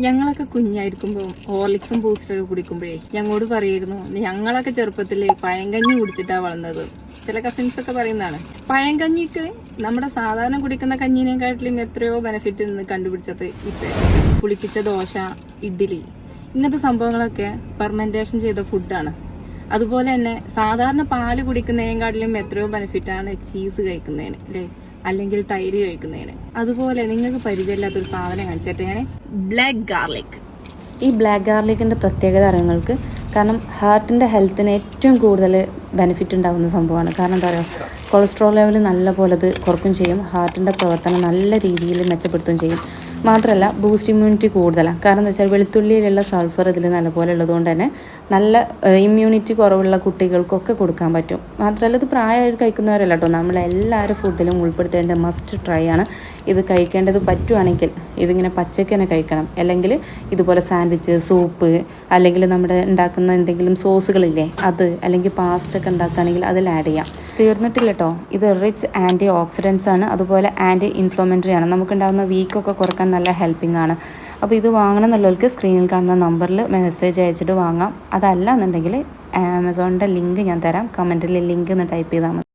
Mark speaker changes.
Speaker 1: ഞങ്ങളൊക്കെ കുഞ്ഞായിരിക്കുമ്പോൾ ഹോർലിക്സും ബൂസ്റ്റൊക്കെ കുടിക്കുമ്പോഴേ ഞങ്ങളോട് പറയായിരുന്നു ഞങ്ങളൊക്കെ ചെറുപ്പത്തിൽ പഴങ്കഞ്ഞി കുടിച്ചിട്ടാ വളർന്നത്. ചില കസിൻസ് ഒക്കെ പറയുന്നതാണ്. പഴങ്കഞ്ഞിക്ക് നമ്മുടെ സാധാരണ കുടിക്കുന്ന കഞ്ഞിനെക്കാട്ടിലും എത്രയോ ബെനിഫിറ്റ് എന്ന് കണ്ടുപിടിച്ചത് ഇപ്പൊ പുളിപ്പിച്ച ദോശ, ഇഡ്ഡലി ഇങ്ങനത്തെ സംഭവങ്ങളൊക്കെ ഫെർമെന്റേഷൻ ചെയ്ത ഫുഡാണ്. അതുപോലെ തന്നെ സാധാരണ പാല് കുടിക്കുന്നതിനെക്കാട്ടിലും എത്രയോ ബെനിഫിറ്റാണ് ചീസ് കഴിക്കുന്നതിന് അല്ലേ, അല്ലെങ്കിൽ തൈര് കഴിക്കുന്നതിന്. അതുപോലെ നിങ്ങൾക്ക് പരിചയമില്ലാത്തൊരു സാധനം കാണിച്ചിട്ട് ഞാൻ ബ്ലാക്ക് ഗാർലിക്.
Speaker 2: ഈ ബ്ലാക്ക് ഗാർലിക്കിൻ്റെ പ്രത്യേകത അറിയുങ്ങൾക്ക് കാരണം ഹാർട്ടിൻ്റെ ഹെൽത്തിന് ഏറ്റവും കൂടുതൽ ബെനിഫിറ്റ് ഉണ്ടാകുന്ന സംഭവമാണ്. കാരണം എന്താ പറയുക, കൊളസ്ട്രോൾ ലെവൽ നല്ല പോലെ അത് കുറയ്ക്കും ചെയ്യും, ഹാർട്ടിൻ്റെ പ്രവർത്തനം നല്ല രീതിയിൽ മെച്ചപ്പെടുത്തുകയും ചെയ്യും. മാത്രമല്ല ബൂസ്റ്റ് ഇമ്മ്യൂണിറ്റി കൂടുതലാണ്. കാരണം എന്താ വെച്ചാൽ വെളുത്തുള്ളിയിലുള്ള സൾഫർ ഇതിൽ നല്ലപോലെ ഉള്ളതുകൊണ്ട് തന്നെ നല്ല ഇമ്മ്യൂണിറ്റി കുറവുള്ള കുട്ടികൾക്കൊക്കെ കൊടുക്കാൻ പറ്റും. മാത്രമല്ല ഇത് പ്രായമായി കഴിക്കുന്നവരല്ല കേട്ടോ, നമ്മളെല്ലാവരും ഫുഡിലും ഉൾപ്പെടുത്തേണ്ട മസ്റ്റ് ട്രൈ ആണ്. ഇത് കഴിക്കേണ്ടത് പറ്റുവാണെങ്കിൽ ഇതിങ്ങനെ പച്ചയ്ക്ക് തന്നെ കഴിക്കണം. അല്ലെങ്കിൽ ഇതുപോലെ സാൻഡ്വിച്ച്, സൂപ്പ്, അല്ലെങ്കിൽ നമ്മുടെ ഉണ്ടാക്കുന്ന എന്തെങ്കിലും സോസുകളില്ലേ അത്, അല്ലെങ്കിൽ പാസ്റ്റൊക്കെ ഉണ്ടാക്കുകയാണെങ്കിൽ അതിൽ ആഡ് ചെയ്യാം. തീർന്നിട്ടില്ല കേട്ടോ, ഇത് റിച്ച് ആൻറ്റി ഓക്സിഡൻസ് ആണ്, അതുപോലെ ആൻറ്റി ഇൻഫ്ലമേറ്ററി ആണ്. നമുക്കുണ്ടാകുന്ന വീക്കൊക്കെ കുറക്കാൻ നല്ല ഹെൽപ്പിംഗ് ആണ്. അപ്പോൾ ഇത് വാങ്ങണം എന്നുള്ളവർക്ക് സ്ക്രീനിൽ കാണുന്ന നമ്പറിൽ മെസ്സേജ് അയച്ചിട്ട് വാങ്ങാം. അതല്ല എന്നുണ്ടെങ്കിൽ ആമസോണിൻ്റെ ലിങ്ക് ഞാൻ തരാം, കമൻറ്റിൽ ലിങ്ക് എന്ന് ടൈപ്പ് ചെയ്താൽ മതി.